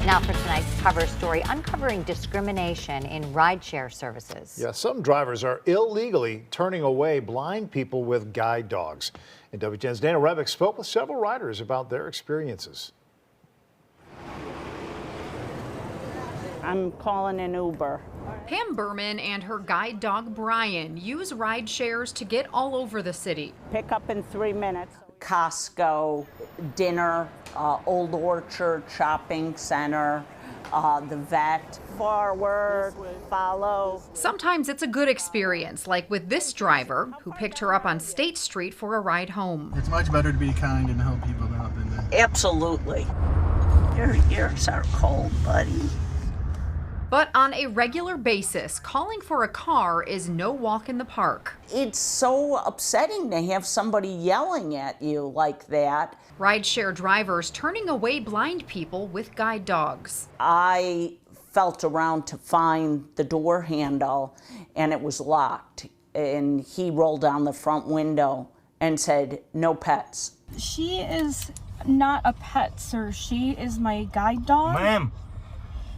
Now for tonight's cover story, uncovering discrimination in rideshare services. Yeah, some drivers are illegally turning away blind people with guide dogs. And WGN's Dana Revick spoke with several riders about their experiences. I'm calling an Uber. Pam Berman and her guide dog Brian use ride shares to get all over the city. Pick up in 3 minutes. Costco, dinner, Old Orchard Shopping Center, the vet, forward, follow. Sometimes it's a good experience, like with this driver who picked her up on State Street for a ride home. It's much better to be kind and help people out than that. Absolutely. Your ears are cold, buddy. But on a regular basis, calling for a car is no walk in the park. It's so upsetting to have somebody yelling at you like that. Rideshare drivers turning away blind people with guide dogs. I felt around to find the door handle and it was locked. And he rolled down the front window and said, "No pets." She is not a pet, sir. She is my guide dog. Ma'am.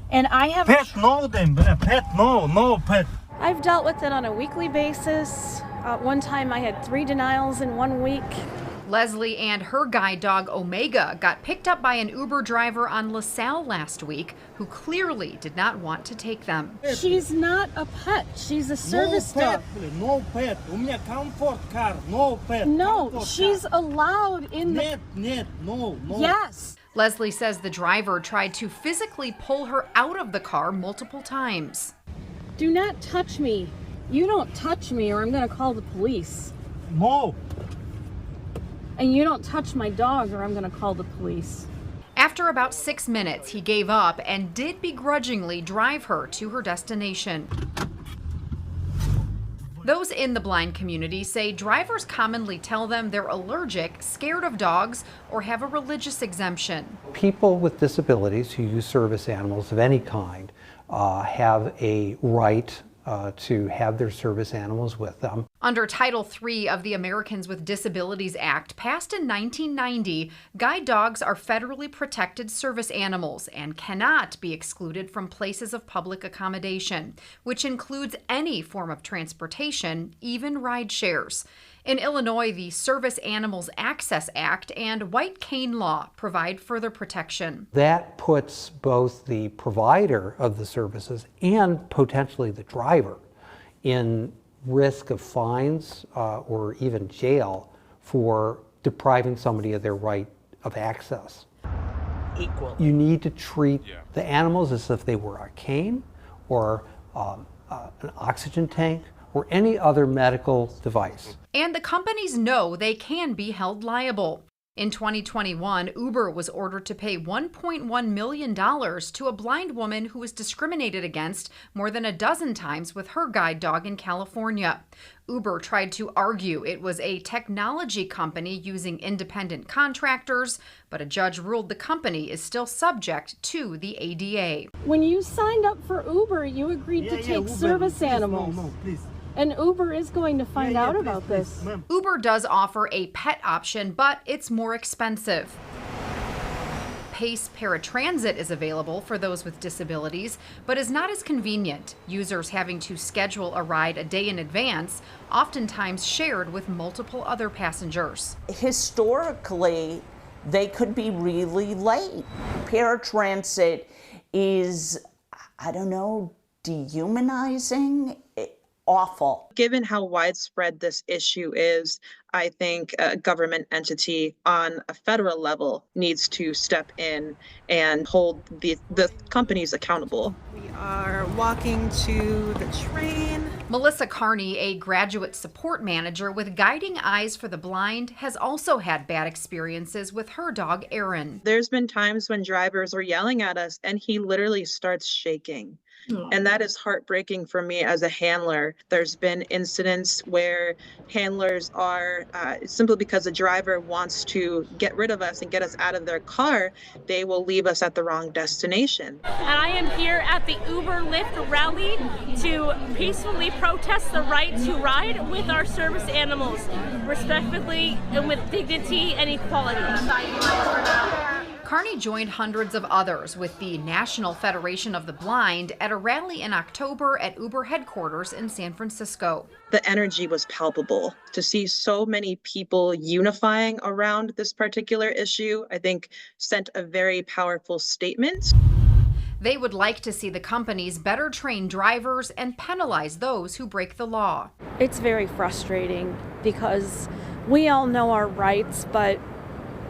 And I have Pet, no, then, but a pet, no pet. I've dealt with it on a weekly basis. One time I had 3 denials in 1 week. Leslie and her guide dog Omega got picked up by an Uber driver on LaSalle last week who clearly did not want to take them. She's not a pet. She's a service dog. No pet. Comfort car. No pet. No, she's allowed in the... No. Yes. Leslie says the driver tried to physically pull her out of the car multiple times. Do not touch me. You don't touch me or I'm going to call the police. No. And you don't touch my dog or I'm going to call the police. After about 6 minutes, he gave up and did begrudgingly drive her to her destination. Those in the blind community say drivers commonly tell them they're allergic, scared of dogs, or have a religious exemption. People with disabilities who use service animals of any kind have a right to have their service animals with them. Under Title III of the Americans with Disabilities Act, passed in 1990, guide dogs are federally protected service animals and cannot be excluded from places of public accommodation, which includes any form of transportation, even ride shares. In Illinois, the Service Animals Access Act and White Cane Law provide further protection. That puts both the provider of the services and potentially the driver in risk of fines or even jail for depriving somebody of their right of access. Equal. You need to treat the animals as if they were a cane or an oxygen tank or any other medical device. And the companies know they can be held liable. In 2021, Uber was ordered to pay $1.1 million to a blind woman who was discriminated against more than a dozen times with her guide dog in California. Uber tried to argue it was a technology company using independent contractors, but a judge ruled the company is still subject to the ADA. When you signed up for Uber, you agreed to take Uber, service please, animals. No, please. And Uber is going to find out please, about please, this. ma'am. Uber does offer a pet option, but it's more expensive. Pace Paratransit is available for those with disabilities, but is not as convenient, users having to schedule a ride a day in advance, oftentimes shared with multiple other passengers. Historically, they could be really late. Paratransit is, I don't know, dehumanizing. Awful. Given how widespread this issue is, I think a government entity on a federal level needs to step in and hold the companies accountable. We are walking to the train. Melissa Carney, a graduate support manager with Guiding Eyes for the Blind, has also had bad experiences with her dog, Erin. There's been times when drivers are yelling at us and he literally starts shaking. And that is heartbreaking for me as a handler. There's been incidents where handlers are, simply because the driver wants to get rid of us and get us out of their car, they will leave us at the wrong destination. And I am here at the Uber Lyft rally to peacefully protest the right to ride with our service animals, respectfully and with dignity and equality. Carney joined hundreds of others with the National Federation of the Blind at a rally in October at Uber headquarters in San Francisco. The energy was palpable. To see so many people unifying around this particular issue, I think sent a very powerful statement. They would like to see the companies better train drivers and penalize those who break the law. It's very frustrating because we all know our rights, but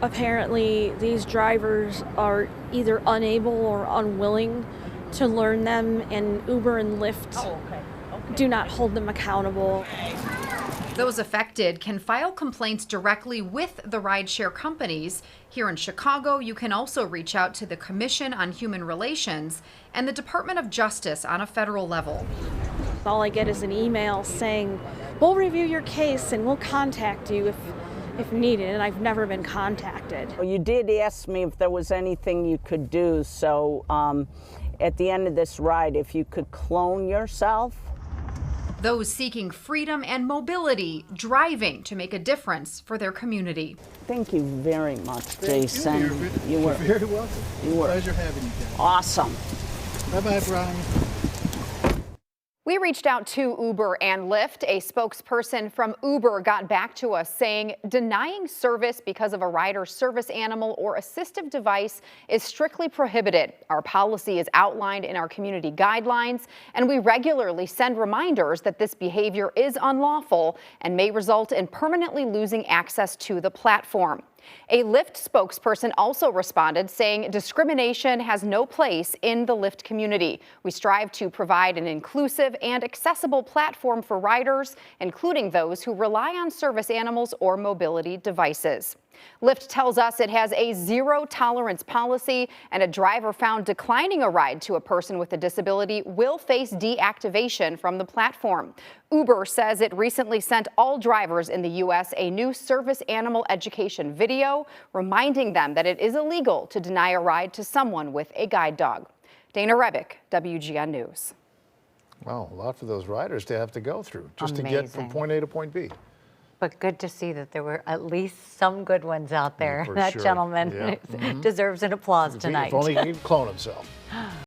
apparently these drivers are either unable or unwilling to learn them, and Uber and Lyft do not hold them accountable. Those affected can file complaints directly with the rideshare companies. Here in Chicago, you can also reach out to the Commission on Human Relations and the Department of Justice on a federal level. All I get is an email saying, we'll review your case and we'll contact you if needed, and I've never been contacted. You did ask me if there was anything you could do, so at the end of this ride, if you could clone yourself. Those seeking freedom and mobility, driving to make a difference for their community. Thank you very much, Jason. You were very welcome. You were. Pleasure having you guys. Awesome. Bye-bye, Brian. We reached out to Uber and Lyft. A spokesperson from Uber got back to us saying denying service because of a rider's service animal or assistive device is strictly prohibited. Our policy is outlined in our community guidelines, and we regularly send reminders that this behavior is unlawful and may result in permanently losing access to the platform. A Lyft spokesperson also responded, saying discrimination has no place in the Lyft community. We strive to provide an inclusive and accessible platform for riders, including those who rely on service animals or mobility devices. Lyft tells us it has a zero-tolerance policy, and a driver found declining a ride to a person with a disability will face deactivation from the platform. Uber says it recently sent all drivers in the U.S. a new service animal education video, reminding them that it is illegal to deny a ride to someone with a guide dog. Dana Rebick, WGN News. Wow, a lot for those riders to have to go through just to get Amazing. from point A to point B. But good to see that there were at least some good ones out there. For That sure. gentleman Yeah. deserves an applause If tonight. only he could clone himself.